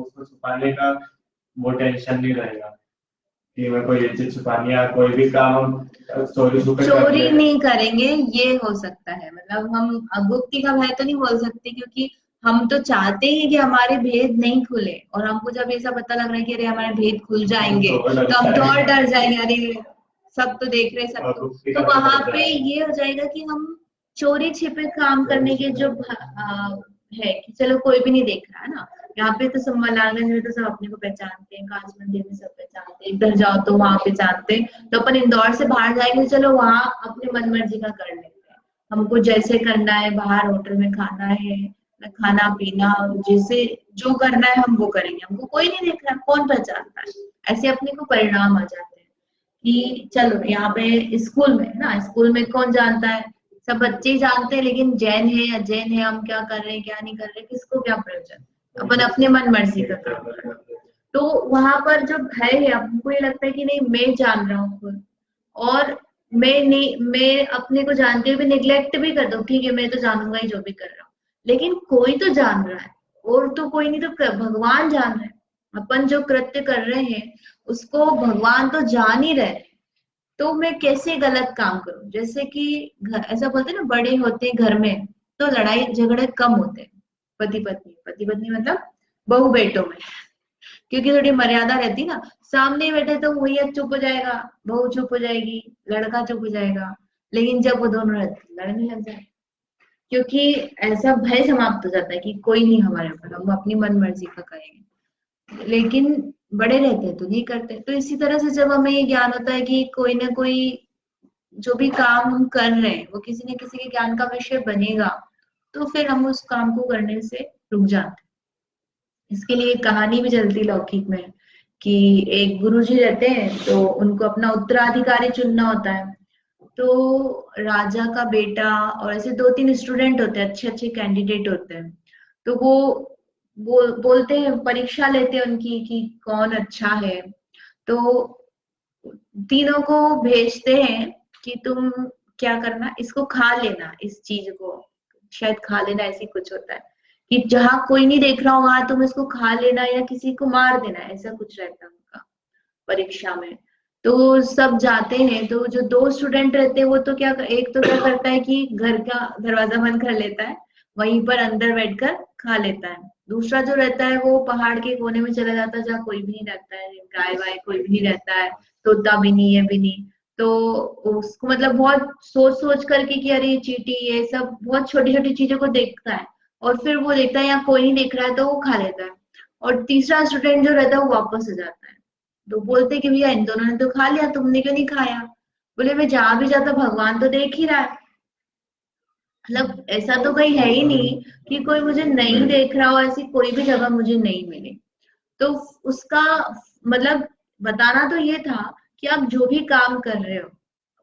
उसको छुपाने का वो टेंशन नहीं रहेगा कि मैं कोई ये चीज छुपानी है, कोई भी काम हम चोरी छुपे कर चोरी ले। नहीं करेंगे ये हो सकता है, मतलब हम गुप्ती का भय तो नहीं बोल सकते, क्योंकि हम तो चाहते हैं कि हमारे भेद नहीं खुले, और हमको जब ऐसा पता लग रहा है कि अरे हमारे भेद खुल जाएंगे तो डर तो हम तो और जाएगा। डर जाएंगे, अरे सब तो देख रहे हैं, सब और गुप्ती तो का भी वहां डर पे जाएगा। ये हो जाएगा कि हम चोरी छिपे काम करने के जो है कि चलो कोई भी नहीं देख रहा है ना। यहाँ पे तो सब मलांगन में तो सब अपने को पहचानते हैं, कांच मंदिर में सब पहचानते हैं, इधर जाओ तो वहां पहचानते हैं, तो अपन इंदौर से बाहर जाएंगे, चलो वहां अपने मन मर्जी का कर लेते हैं, हमको जैसे करना है, बाहर होटल में खाना है, खाना पीना जैसे जो करना है हम वो करेंगे, हमको कोई नहीं देख रहा, कौन पहचानता है, ऐसे अपने को परिणाम आ जाते हैं। कि चलो यहाँ पे स्कूल में ना, स्कूल में कौन जानता है, सब बच्चे ही जानते हैं, लेकिन जैन है या जैन है, हम क्या कर रहे हैं क्या नहीं कर रहे, किसको क्या प्रयोजन, अपन अपने मन मर्जी का काम कर रहे हैं। तो वहां पर जो भय है, हमको ये लगता है कि नहीं मैं जान रहा हूँ खुद, और मैं नहीं, मैं अपने को जानते हुए निग्लेक्ट भी कर दूं, ठीक है मैं तो जानूंगा ही जो भी कर रहा हूँ, लेकिन कोई तो जान रहा है, और तो कोई नहीं तो भगवान जान रहे हैं, अपन जो कृत्य कर रहे हैं उसको भगवान तो जान ही रहे हैं, तो मैं कैसे गलत काम करूं, जैसे कि घर ऐसा बोलते हैं ना, बड़े होते हैं घर में तो लड़ाई झगड़े कम होते हैं, पति पत्नी मतलब बहू बेटों में, क्योंकि थोड़ी मर्यादा रहती ना, सामने बैठे तो भैया चुप हो जाएगा, बहू चुप हो जाएगी, लड़का चुप हो जाएगा, लेकिन जब वो दोनों रहते लड़ने लग जाए, क्योंकि ऐसा भय समाप्त हो जाता है कि कोई नहीं हमारे ऊपर, हम अपनी मन मर्जी का करेंगे, लेकिन बड़े रहते हैं तो नहीं करते। तो इसी तरह से जब हमें ये ज्ञान होता है कि कोई ना कोई जो भी काम हम कर रहे हैं वो किसी न किसी के ज्ञान का विषय बनेगा, तो फिर हम उस काम को करने से रुक जाते हैं। इसके लिए एक कहानी भी चलती लौकिक में, कि एक गुरुजी रहते हैं तो उनको अपना उत्तराधिकारी चुनना होता है, तो राजा का बेटा और ऐसे दो तीन स्टूडेंट होते हैं, अच्छे अच्छे कैंडिडेट होते हैं, तो वो बोलते हैं, परीक्षा लेते हैं उनकी कि कौन अच्छा है, तो तीनों को भेजते हैं कि तुम क्या करना, इसको खा लेना, इस चीज को शायद खा लेना, ऐसी कुछ होता है कि जहां कोई नहीं देख रहा हो वहां तुम इसको खा लेना या किसी को मार देना, ऐसा कुछ रहता है उनका परीक्षा में। तो सब जाते हैं, तो जो दो स्टूडेंट रहते हैं वो तो क्या, एक तो क्या करता है कि घर का दरवाजा बंद कर लेता है, वहीं पर अंदर बैठकर खा लेता है, दूसरा जो रहता है वो पहाड़ के कोने में चला जाता है जहाँ कोई भी नहीं रहता है, गाय वाय कोई भी नहीं रहता है, तोता भी नहीं है भी नहीं, तो उसको मतलब बहुत सोच सोच करके कि अरे चींटी ये सब बहुत छोटी छोटी चीजों को देखता है, और फिर वो देखता है यहाँ कोई नहीं देख रहा है तो वो खा लेता है, और तीसरा स्टूडेंट जो रहता है वो वापस आ जाता है, तो बोलते कि भैया इन दोनों ने तो खा लिया, तुमने क्यों नहीं खाया, बोले मैं जहां भी जाता भगवान तो देख ही रहा है, मतलब ऐसा तो कहीं है ही नहीं कि कोई मुझे नहीं देख रहा हो, ऐसी कोई भी जगह मुझे नहीं मिले। तो उसका मतलब बताना तो ये था कि आप जो भी काम कर रहे हो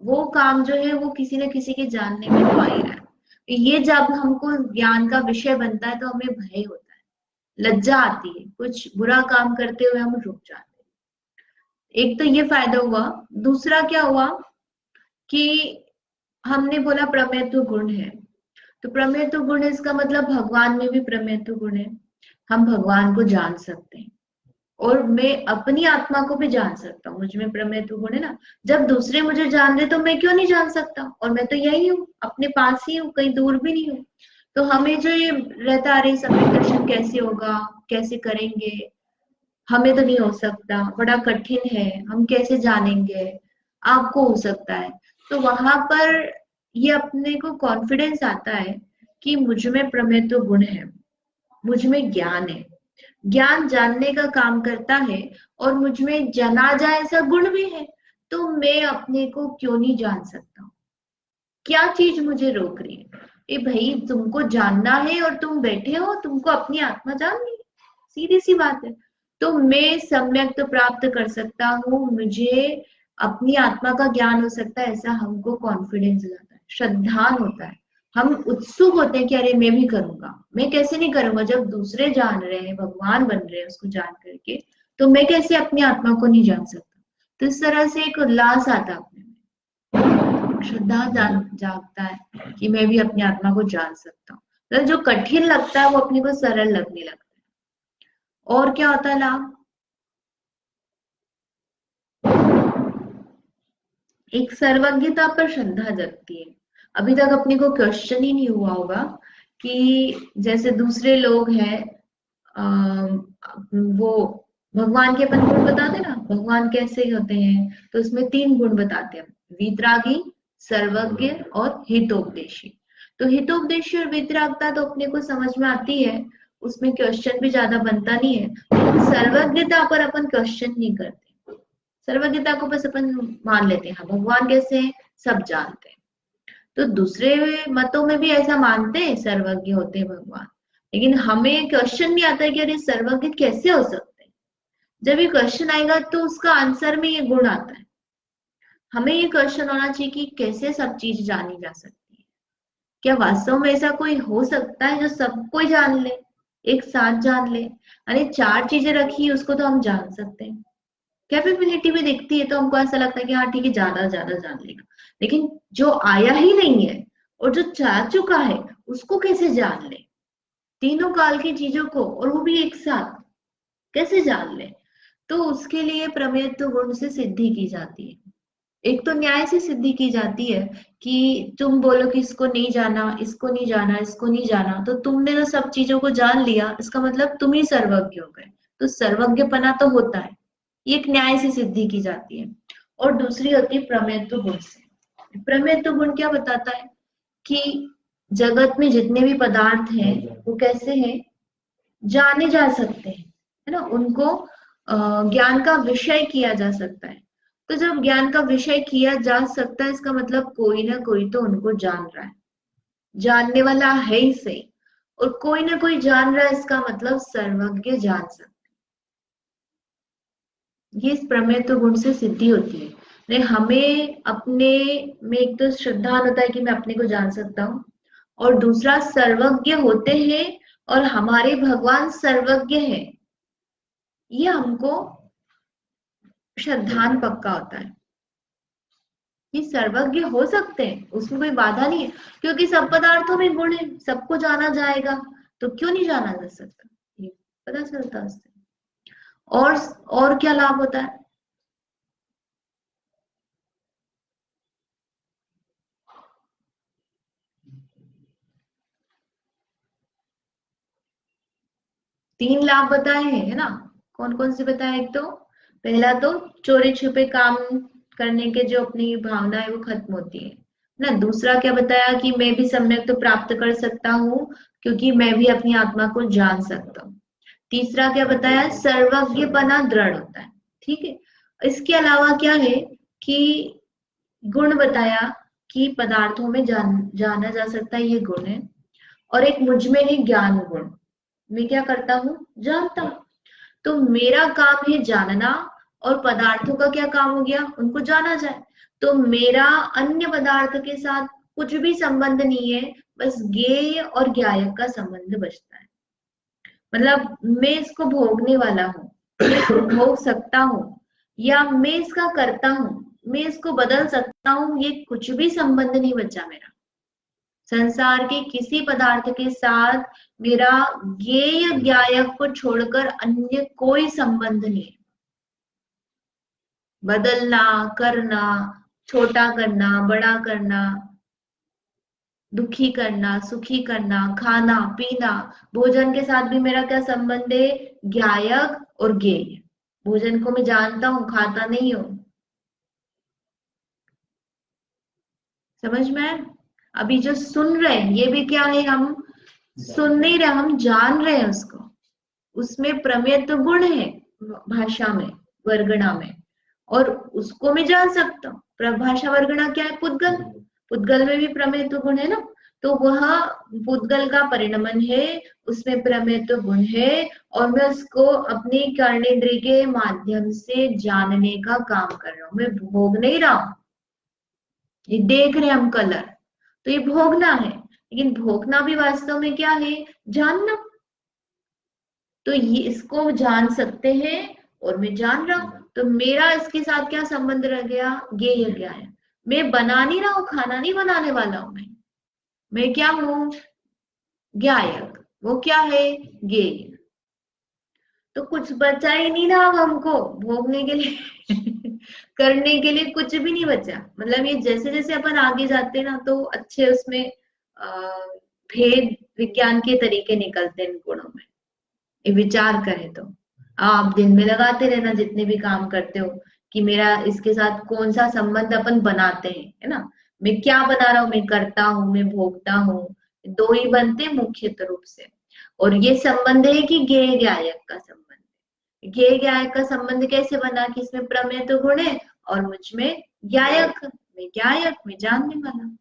वो काम जो है वो किसी न किसी के जानने में तो आ ही रहा है, ये जब हमको ज्ञान का विषय बनता है तो हमें भय होता है, लज्जा आती है, कुछ बुरा काम करते हुए हम रुक जाते हैं। एक तो ये फायदा हुआ, दूसरा क्या हुआ कि हमने बोला प्रमेयत्व गुण है, तो प्रमेयत्व गुण है इसका मतलब भगवान में भी प्रमेयत्व गुण है, हम भगवान को जान सकते हैं, और मैं अपनी आत्मा को भी जान सकता हूँ, मुझ में प्रमेयत्व गुण है ना, जब दूसरे मुझे जान रहे तो मैं क्यों नहीं जान सकता, और मैं तो यही हूँ, अपने पास ही हूँ, कहीं दूर भी नहीं हूँ। तो हमें जो ये रहता आ रही सम्यक दर्शन कैसे होगा, कैसे करेंगे, हमें तो नहीं हो सकता, बड़ा कठिन है, हम कैसे जानेंगे, आपको हो सकता है, तो वहां पर ये अपने को कॉन्फिडेंस आता है कि मुझ में प्रमेयत्व गुण है, मुझ में ज्ञान है, ज्ञान जानने का काम करता है, और मुझ में जना जाए ऐसा गुण भी है, तो मैं अपने को क्यों नहीं जान सकता, क्या चीज मुझे रोक रही है, ए भाई तुमको जानना है और तुम बैठे हो, तुमको अपनी आत्मा जाननी है, सीधी सी बात है, तो मैं सम्यक तो प्राप्त कर सकता हूँ, मुझे अपनी आत्मा का ज्ञान हो सकता है, ऐसा हमको कॉन्फिडेंस जाता है, श्रद्धान होता है, हम उत्सुक होते हैं कि अरे मैं भी करूंगा, मैं कैसे नहीं करूंगा, जब दूसरे जान रहे हैं, भगवान बन रहे हैं उसको जान करके, तो मैं कैसे अपनी आत्मा को नहीं जान सकता, तो इस तरह से एक उल्लास आता है अपने में, श्रद्धा जागता है कि मैं भी अपनी आत्मा को जान सकता हूँ, तो जो कठिन लगता है वो अपने को सरल लगने लगता है, और क्या होता है लाभ? एक सर्वज्ञता पर श्रद्धा जगती है। अभी तक अपने को क्वेश्चन ही नहीं हुआ होगा कि जैसे दूसरे लोग हैं, वो भगवान के अपन गुण बताते ना, भगवान कैसे होते हैं, तो उसमें 3 गुण बताते हैं, वीतरागी, सर्वज्ञ और हितोपदेशी। तो हितोपदेशी और वीतरागता तो अपने को समझ में आती है, उसमें क्वेश्चन भी ज्यादा बनता नहीं है, लेकिन सर्वज्ञता पर अपन क्वेश्चन नहीं करते। सर्वज्ञता को बस अपन मान लेते हैं, हाँ भगवान कैसे हैं सब जानते हैं। तो दूसरे मतों में भी ऐसा मानते हैं सर्वज्ञ होते हैं भगवान, लेकिन हमें क्वेश्चन नहीं आता है कि अरे सर्वज्ञ कैसे हो सकते हैं। जब ये क्वेश्चन आएगा तो उसका आंसर में ये गुण आता है। हमें ये क्वेश्चन होना चाहिए कि कैसे सब चीज जानी जा सकती है। क्या वास्तव में ऐसा कोई हो सकता है जो सब कोई जान ले, एक साथ जान ले? यानी 4 चीजें रखी है उसको तो हम जान सकते हैं, कैपेबिलिटी भी दिखती है तो हमको ऐसा लगता है कि हाँ ठीक है ज्यादा ज्यादा जान लेगा, लेकिन जो आया ही नहीं है और जो जा चुका है उसको कैसे जान ले? तीनों काल की चीजों को, और वो भी एक साथ, कैसे जान ले? तो उसके लिए प्रमेयत्व गुण से सिद्धि की जाती है। एक तो न्याय से सिद्धि की जाती है कि तुम बोलो कि इसको नहीं जाना, इसको नहीं जाना, इसको नहीं जाना, तो तुमने तो सब चीजों को जान लिया, इसका मतलब तुम ही सर्वज्ञ हो गए। तो सर्वज्ञपना तो होता है, ये एक न्याय से सिद्धि की जाती है। और दूसरी होती है प्रमेयत्व गुण से। प्रमेयत्व गुण क्या बताता है कि जगत में जितने भी पदार्थ हैं वो कैसे हैं, जाने जा सकते हैं, है ना, उनको ज्ञान का विषय किया जा सकता है। तो जब ज्ञान का विषय किया जा सकता है इसका मतलब कोई ना कोई तो उनको जान रहा है, जानने वाला है ही सही, और कोई ना कोई जान रहा है इसका मतलब सर्वज्ञ जान सकता है। ये इस प्रमेयत्व गुण से सिद्धि होती है। नहीं, हमें अपने में एक तो श्रद्धा होता है कि मैं अपने को जान सकता हूँ, और दूसरा सर्वज्ञ होते हैं और हमारे भगवान सर्वज्ञ है, ये हमको श्रद्धान पक्का होता है कि सर्वज्ञ हो सकते हैं, उसमें कोई बाधा नहीं है, क्योंकि सब पदार्थों में गुण है, सबको जाना जाएगा, तो क्यों नहीं जाना जा सकता, ये पता चलता है उससे। और क्या लाभ होता है? तीन लाभ बताए हैं, है ना? कौन कौन से बताए? एक तो पहला तो चोरी छुपे काम करने के जो अपनी भावना है वो खत्म होती है ना। दूसरा क्या बताया कि मैं भी सम्यक तो प्राप्त कर सकता हूँ क्योंकि मैं भी अपनी आत्मा को जान सकता हूँ। तीसरा क्या बताया? सर्वज्ञपना दृढ़ होता है। ठीक है, इसके अलावा क्या है कि गुण बताया कि पदार्थों में जाना जा सकता है, ये गुण है। और एक मुझ में है ज्ञान गुण, मैं क्या करता हूँ, जानता हूँ। तो मेरा काम है जानना, और पदार्थों का क्या काम हो गया, उनको जाना जाए। तो मेरा अन्य पदार्थ के साथ कुछ भी संबंध नहीं है, बस ज्ञेय और ज्ञायक का संबंध बचता है। मतलब मैं इसको भोगने वाला हूँ, मैं इसको भोग सकता हूँ, या मैं इसका करता हूँ, मैं इसको बदल सकता हूँ, ये कुछ भी संबंध नहीं बचा मेरा। संसार के किसी पदार्थ के साथ मेरा ज्ञेय ज्ञायक को छोड़कर अन्य कोई संबंध नहीं है। बदलना, करना, छोटा करना, बड़ा करना, दुखी करना, सुखी करना, खाना पीना, भोजन के साथ भी मेरा क्या संबंध है, ज्ञायक और ज्ञेय। भोजन को मैं जानता हूं, खाता नहीं हूं। समझ में आया? अभी जो सुन रहे हैं ये भी क्या है, हम सुन नहीं रहे, हम जान रहे हैं उसको। उसमें प्रमेयत्व गुण है भाषा में, वर्गणा में, और उसको मैं जान सकता हूँ। प्रभाषा वर्गणा क्या है, पुद्गल, पुद्गल में भी प्रमेयत्व गुण है ना, तो वह पुद्गल का परिणमन है, उसमें प्रमेयत्व गुण है, और मैं उसको अपनी कर्णेंद्रिय के माध्यम से जानने का काम कर रहा हूँ, मैं भोग नहीं रहा हूँ। ये देख रहे हम कलर, तो ये भोगना है, लेकिन भोगना भी वास्तव में क्या है, जानना। तो ये इसको जान सकते हैं और मैं जान रहा हूं, तो मेरा इसके साथ क्या संबंध रह गया, ज्ञेय ज्ञान। मैं बना नहीं रहा हूं, खाना नहीं बनाने वाला हूं, मैं क्या हूं, ज्ञायक। वो क्या है, ज्ञेय। तो कुछ बचा ही नहीं ना अब हमको भोगने के लिए करने के लिए कुछ भी नहीं बचा। मतलब ये जैसे जैसे अपन आगे जाते हैं ना तो अच्छे उसमें भेद विज्ञान के तरीके निकलते हैं इन गुणों में। ये विचार करें तो आप दिन में लगाते रहना जितने भी काम करते हो कि मेरा इसके साथ कौन सा संबंध अपन बनाते हैं, है ना। मैं क्या बना रहा हूँ, मैं करता हूँ, मैं भोगता हूँ, दो ही बनते हैं मुख्यतः रूप से। और ये संबंध है कि ज्ञेय ज्ञायक का संबंध। ज्ञेय ज्ञायक का संबंध कैसे बना कि इसमें प्रमेय तो गुण है और मुझ में ज्ञायक, मैं ज्ञायक, मैं जानने वाला।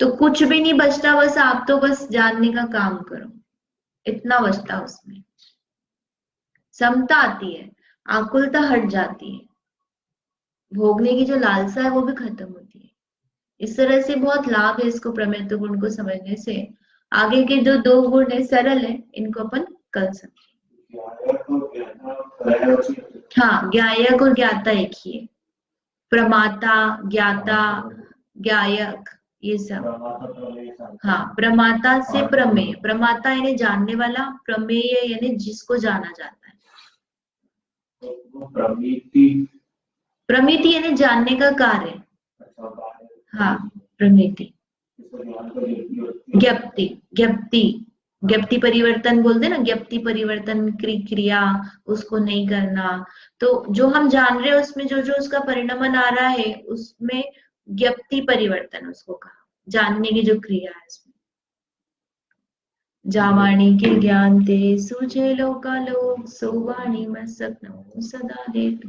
तो कुछ भी नहीं बचता, बस आप तो बस जानने का काम करो, इतना बचता उसमें। समता आती है, आकुलता हट जाती है, भोगने की जो लालसा है वो भी खत्म होती है। इस तरह से बहुत लाभ है इसको प्रमेय गुण को समझने से। आगे के जो दो गुण है सरल है, इनको अपन कल समझेंगे। हाँ, ज्ञायक और ज्ञाता एक ही है। प्रमाता, ज्ञाता, ज्ञायक, ये सब। हाँ, प्रमाता से प्रमेय, प्रमाता यानी जानने वाला, प्रमेय यानी जिसको जाना जाता है। प्रमिति यानी जानने का कार्य। हाँ, प्रमिति। ज्ञप्ति, ज्ञप्ति, ज्ञप्ति परिवर्तन बोलते ना, ज्ञप्ति परिवर्तन क्रिया, उसको नहीं करना। तो जो हम जान रहे हैं उसमें जो जो उसका परिणमन आ रहा है उसमें ज्ञप्ति परिवर्तन उसको कहा, जानने की जो क्रिया है उसमें। जावाणी के ज्ञान ते सूझे लोकालोक, सोवाणी में सपनों सदा देख।